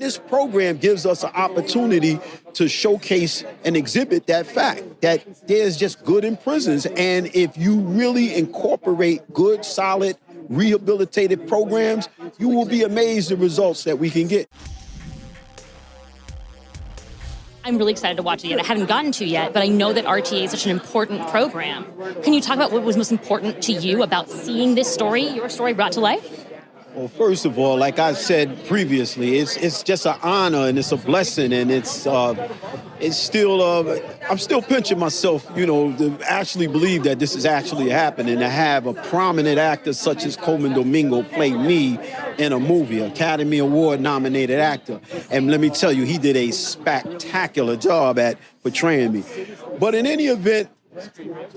This program gives us an opportunity to showcase and exhibit that fact that there's just good in prisons. And if you really incorporate good, solid, rehabilitative programs, you will be amazed at the results that we can get. I'm really excited to watch it yet. I haven't gotten to yet, but I know that RTA is such an important program. Can you talk about what was most important to you about seeing this story, your story brought to life? Well, first of all, like I said previously, it's just an honor and it's a blessing, and it's still I'm still pinching myself, to actually believe that this is actually happening. To have a prominent actor such as Colman Domingo play me in a movie, Academy Award nominated actor, and let me tell you, he did a spectacular job at portraying me. But in any event,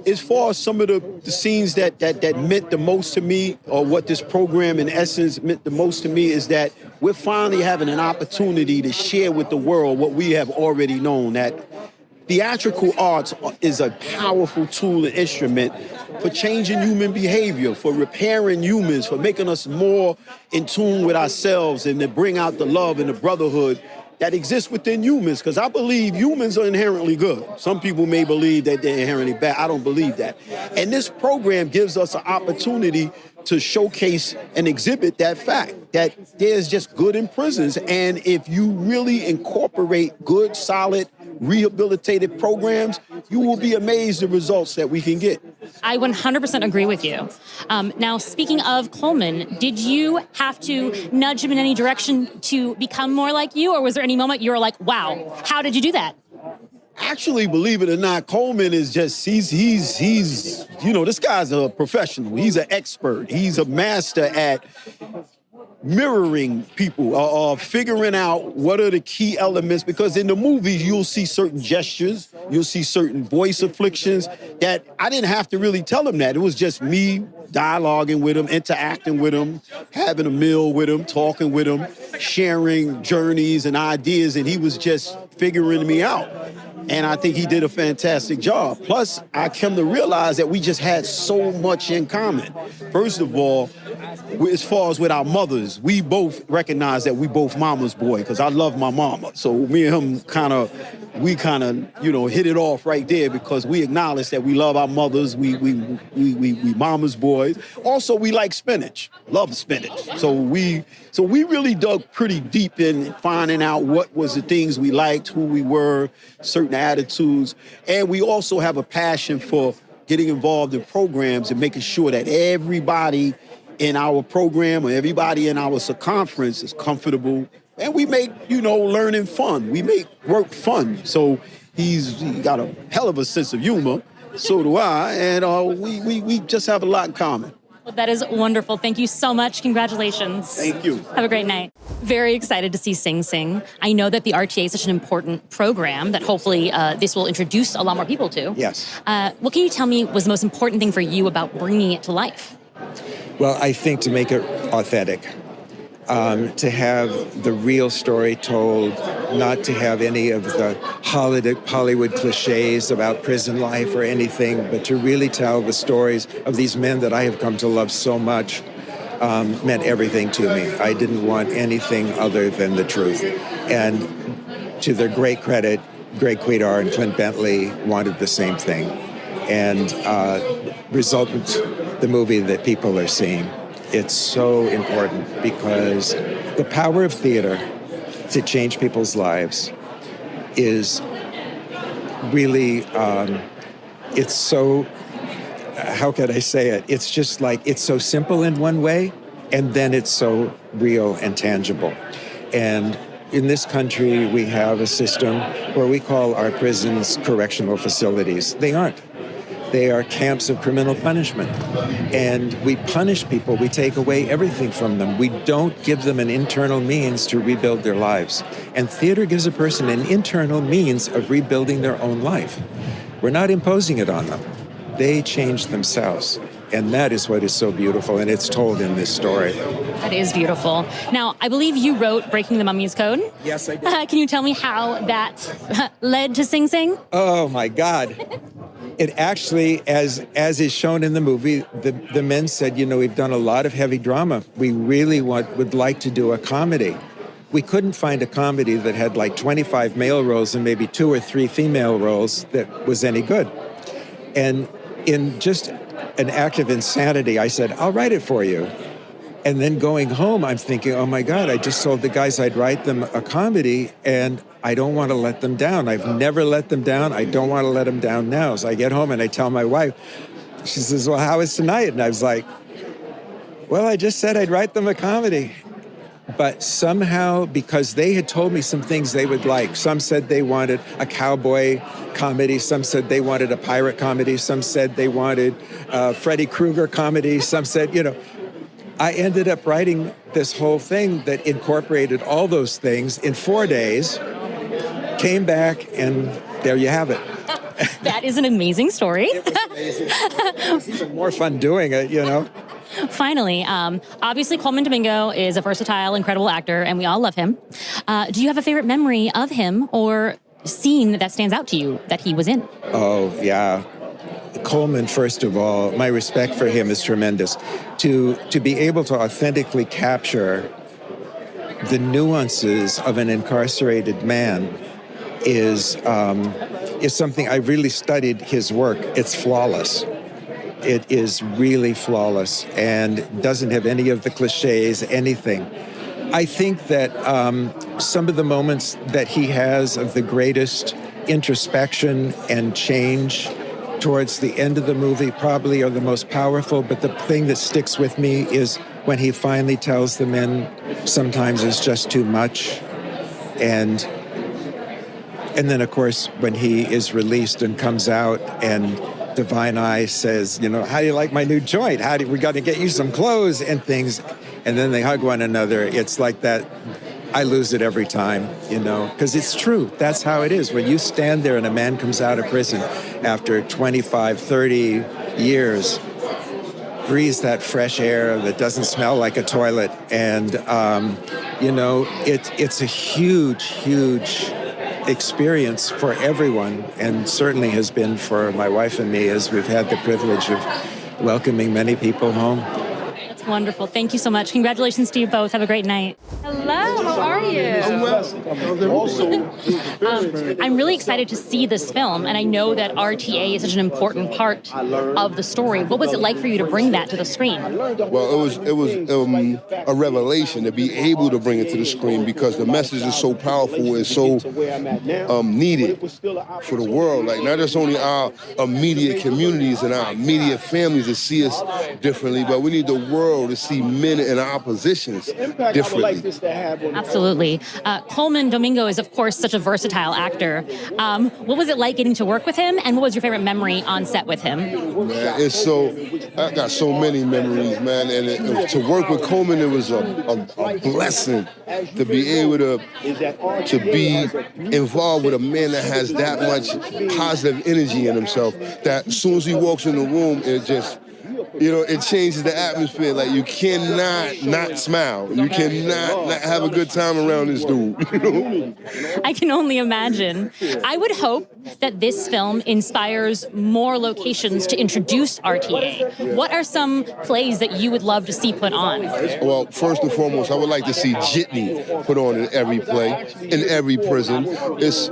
as far as some of the scenes that meant the most to me, or what this program in essence meant the most to me, is that we're finally having an opportunity to share with the world what we have already known, that theatrical arts is a powerful tool and instrument for changing human behavior, for repairing humans, for making us more in tune with ourselves, and to bring out the love and the brotherhood that exists within humans, because I believe humans are inherently good. Some people may believe that they're inherently bad. I don't believe that. And this program gives us an opportunity to showcase and exhibit that fact, that there's just good in prisons. And if you really incorporate good, solid, rehabilitative programs, you will be amazed at the results that we can get. I 100% agree with you. Now, speaking of Colman, did you have to nudge him in any direction to become more like you? Or was there any moment you were like, wow, how did you do that? Actually, believe it or not, Colman is just, he's this guy's a professional. He's an expert. He's a master at mirroring people, figuring out what are the key elements, because in the movies, you'll see certain gestures, you'll see certain voice afflictions that I didn't have to really tell him that. It was just me dialoguing with him, interacting with him, having a meal with him, talking with him, sharing journeys and ideas, and he was just figuring me out. And I think he did a fantastic job. Plus, I come to realize that we just had so much in common. First of all, as far as with our mothers, we both recognize that we both mama's boy, because I love my mama. So me and him kind of hit it off right there, because we acknowledge that we love our mothers, we mama's boys. Also, we like spinach, love spinach. So we really dug pretty deep in finding out what was the things we liked, who we were, certain attitudes. And we also have a passion for getting involved in programs and making sure that everybody in our program or everybody in our circumference is comfortable. And we make, learning fun. We make work fun. So he got a hell of a sense of humor. So do I. And we just have a lot in common. Well, that is wonderful. Thank you so much. Congratulations. Thank you. Have a great night. Very excited to see Sing Sing. I know that the RTA is such an important program that hopefully this will introduce a lot more people to. Yes. What can you tell me was the most important thing for you about bringing it to life? Well, I think to make it authentic, to have the real story told, not to have any of the Hollywood cliches about prison life or anything, but to really tell the stories of these men that I have come to love so much, meant everything to me. I didn't want anything other than the truth. And to their great credit, Greg Quidar and Clint Bentley wanted the same thing. And resultant, the movie that people are seeing. It's so important because the power of theater to change people's lives is really, it's so, how could I say it? It's just like, it's so simple in one way, and then it's so real and tangible. And in this country, we have a system where we call our prisons correctional facilities. They aren't. They are camps of criminal punishment. And we punish people. We take away everything from them. We don't give them an internal means to rebuild their lives. And theater gives a person an internal means of rebuilding their own life. We're not imposing it on them. They change themselves. And that is what is so beautiful, and it's told in this story. That is beautiful. Now, I believe you wrote Breaking the Mummy's Code. Yes, I did. Can you tell me how that led to Sing Sing? Oh, my God. It actually, as is shown in the movie, the men said, we've done a lot of heavy drama. We really would like to do a comedy. we couldn't find a comedy that had like 25 male roles and maybe 2 or 3 female roles that was any good. And in just an act of insanity, I said, I'll write it for you. And then going home, I'm thinking, oh my God, I just told the guys I'd write them a comedy and I don't want to let them down. I've never let them down. I don't want to let them down now. So I get home and I tell my wife, she says, well, how is tonight? And I was like, well, I just said I'd write them a comedy. But somehow, because they had told me some things they would like, some said they wanted a cowboy comedy, some said they wanted a pirate comedy, some said they wanted Freddy Krueger comedy, some said, I ended up writing this whole thing that incorporated all those things in 4 days, came back, and there you have it. That is an amazing story. It was amazing. It was even more fun doing it, Finally, obviously Colman Domingo is a versatile, incredible actor, and we all love him. Do you have a favorite memory of him or scene that stands out to you that he was in? Oh, yeah. Colman, first of all, my respect for him is tremendous. To be able to authentically capture the nuances of an incarcerated man is something I really studied his work. It's flawless. It is really flawless and doesn't have any of the cliches, anything. I think that some of the moments that he has of the greatest introspection and change towards the end of the movie probably are the most powerful, but the thing that sticks with me is when he finally tells the men sometimes it's just too much. And then, of course, when he is released and comes out and Divine Eye says, how do you like my new joint? We got to get you some clothes and things. And then they hug one another. It's like that. I lose it every time, because it's true. That's how it is. When you stand there and a man comes out of prison after 25, 30 years, breathes that fresh air that doesn't smell like a toilet. And, it's a huge, huge experience for everyone, and certainly has been for my wife and me as we've had the privilege of welcoming many people home. That's wonderful. Thank you so much. Congratulations to you both. Have a great night. Hello, how are you? I'm really excited to see this film, and I know that RTA is such an important part of the story. What was it like for you to bring that to the screen? Well, it was a revelation to be able to bring it to the screen because the message is so powerful and so needed for the world. Like, not just only our immediate communities and our immediate families to see us differently, but we need the world to see men in our positions differently. Absolutely. Colman Domingo is, of course, such a versatile actor. What was it like getting to work with him, and what was your favorite memory on set with him? Man, I got so many memories, man, and to work with Colman, it was a blessing to be able to be involved with a man that has that much positive energy in himself, that as soon as he walks in the room, it just, it changes the atmosphere. Like, you cannot not smile. You cannot not have a good time around this dude. I can only imagine. I would hope that this film inspires more locations to introduce RTA. What are some plays that you would love to see put on? Well, first and foremost, I would like to see Jitney put on in every play, in every prison. It's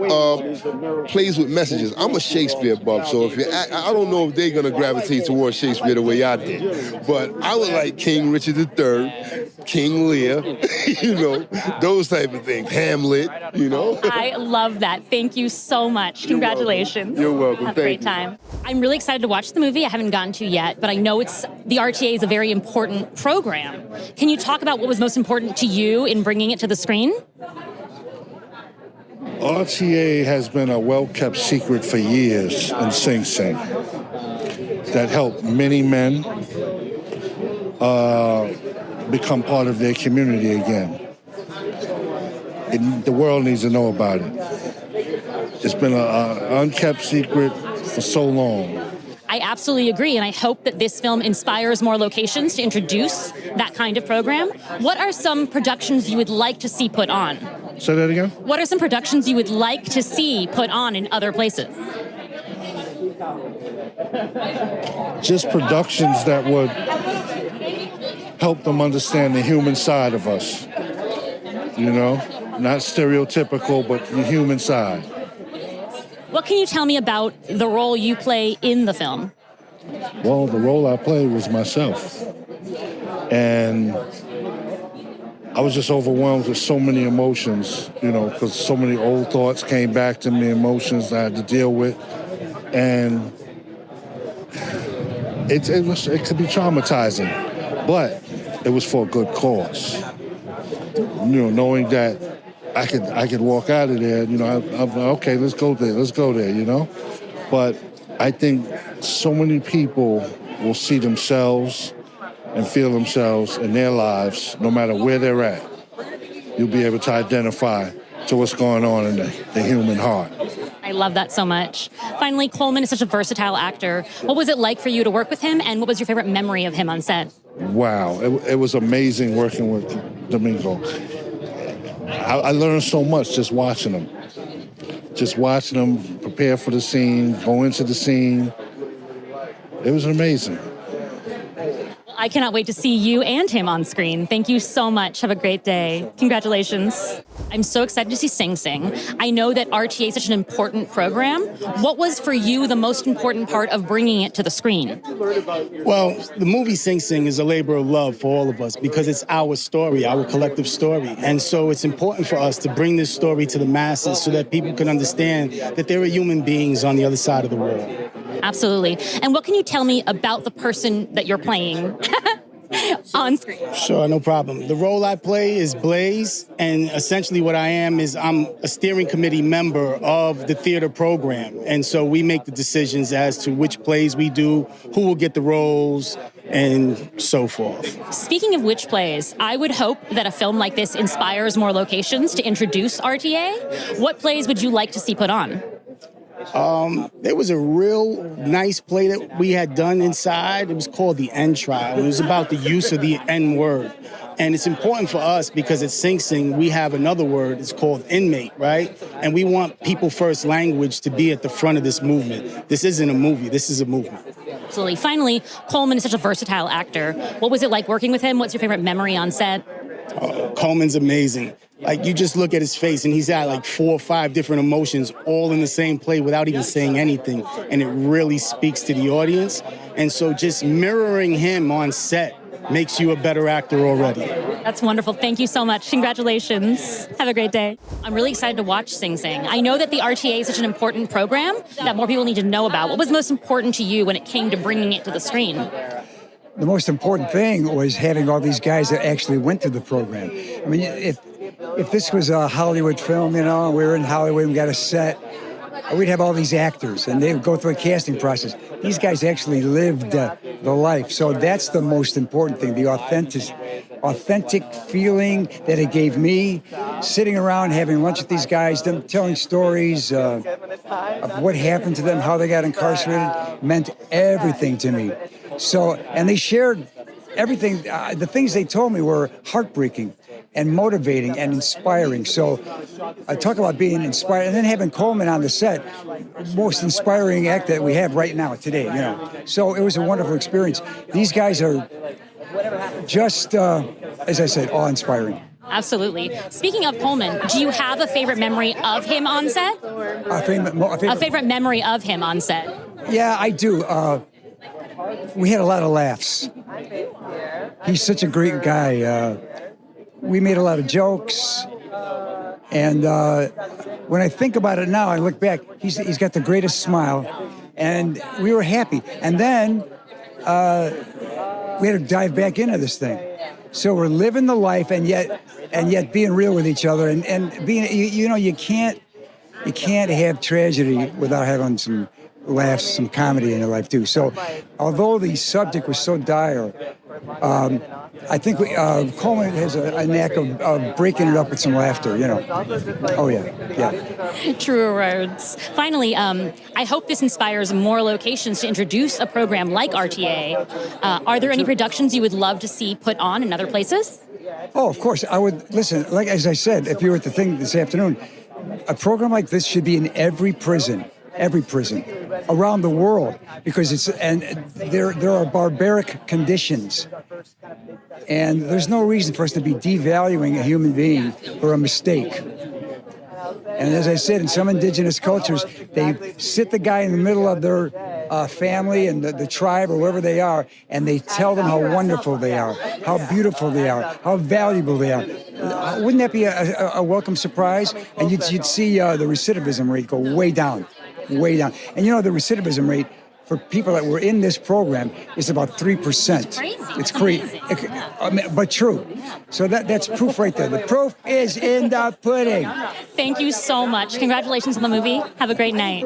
plays with messages. I'm a Shakespeare buff, so I don't know if they're going to gravitate towards Shakespeare the way I did, but I would like King Richard III, King Lear, those type of things. Hamlet, I love that. Thank you so much. Congratulations. You're welcome. Have a great time. I'm really excited to watch the movie. I haven't gotten to yet, but I know the RTA is a very important program. Can you talk about what was most important to you in bringing it to the screen? RTA has been a well-kept secret for years in Sing Sing that helped many men become part of their community again. The world needs to know about it. It's been an unkept secret for so long. I absolutely agree, and I hope that this film inspires more locations to introduce that kind of program. What are some productions you would like to see put on? Say that again? What are some productions you would like to see put on in other places? Just productions that would help them understand the human side of us, not stereotypical, but the human side. What can you tell me about the role you play in the film? Well, the role I played was myself. And I was just overwhelmed with so many emotions, because so many old thoughts came back to me, emotions I had to deal with. And it could be traumatizing, but it was for a good cause. Knowing that I could walk out of there, I'm okay, let's go there, But I think so many people will see themselves and feel themselves in their lives, no matter where they're at. You'll be able to identify to what's going on in the human heart. I love that so much. Finally, Colman is such a versatile actor. What was it like for you to work with him, and what was your favorite memory of him on set? Wow, it was amazing working with Domingo. I learned so much just watching him. Just watching him prepare for the scene, go into the scene. It was amazing. I cannot wait to see you and him on screen. Thank you so much. Have a great day. Congratulations. I'm so excited to see Sing Sing. I know that RTA is such an important program. What was for you the most important part of bringing it to the screen? Well, the movie Sing Sing is a labor of love for all of us because it's our story, our collective story. And so it's important for us to bring this story to the masses so that people can understand that there are human beings on the other side of the wall. Absolutely. And what can you tell me about the person that you're playing on screen? Sure, no problem. The role I play is Blaze, and essentially what I am is I'm a steering committee member of the theater program. And so we make the decisions as to which plays we do, who will get the roles, and so forth. Speaking of which plays, I would hope that a film like this inspires more locations to introduce RTA. What plays would you like to see put on? There was a real nice play that we had done inside. It was called The N Trial. It was about the use of the N word. And it's important for us because at Sing Sing, we have another word. It's called inmate, right? And we want people first language to be at the front of this movement. This isn't a movie. This is a movement. Absolutely. Finally, Colman is such a versatile actor. What was it like working with him? What's your favorite memory on set? Colman's amazing. Like, you just look at his face and he's had like 4 or 5 different emotions all in the same play without even saying anything. And it really speaks to the audience. And so just mirroring him on set makes you a better actor already. That's wonderful. Thank you so much. Congratulations. Have a great day. I'm really excited to watch Sing Sing. I know that the RTA is such an important program that more people need to know about. What was most important to you when it came to bringing it to the screen? The most important thing was having all these guys that actually went through the program. I mean, if this was a Hollywood film, we were in Hollywood, we got a set, we'd have all these actors, and they would go through a casting process. These guys actually lived the life. So that's the most important thing, the authentic feeling that it gave me, sitting around having lunch with these guys, them telling stories of what happened to them, how they got incarcerated, meant everything to me. So, and they shared everything. The things they told me were heartbreaking and motivating and inspiring. So I talk about being inspired, and then having Colman on the set, most inspiring act that we have right now today, So it was a wonderful experience. These guys are just, as I said, awe-inspiring. Absolutely. Speaking of Colman, do you have a favorite memory of him on set? A favorite memory of him on set? Yeah, I do. We had a lot of laughs. He's such a great guy. We made a lot of jokes. And when I think about it now, I look back, he's got the greatest smile. And we were happy. And then we had to dive back into this thing. So we're living the life and yet being real with each other. And being, you can't have tragedy without having some laughs, some comedy in your life too. So although the subject was so dire, I think Colman has a knack of breaking it up with some laughter, Oh, yeah. True words. Finally, I hope this inspires more locations to introduce a program like RTA. Are there any productions you would love to see put on in other places? Oh, of course. I would. Listen, like as I said, if you were at the thing this afternoon, a program like this should be in every prison around the world, because there are barbaric conditions And there's no reason for us to be devaluing a human being for a mistake. And as I said, in some indigenous cultures, they sit the guy in the middle of their family and the tribe or wherever they are, and they tell them how wonderful they are, how beautiful they are, how valuable they are. Wouldn't that be a welcome surprise? And you'd see the recidivism rate go way down, way down. And the recidivism rate for people that were in this program is about 3%. It's crazy. But true. So that's proof right there. The proof is in the pudding. Thank you so much. Congratulations on the movie. Have a great night.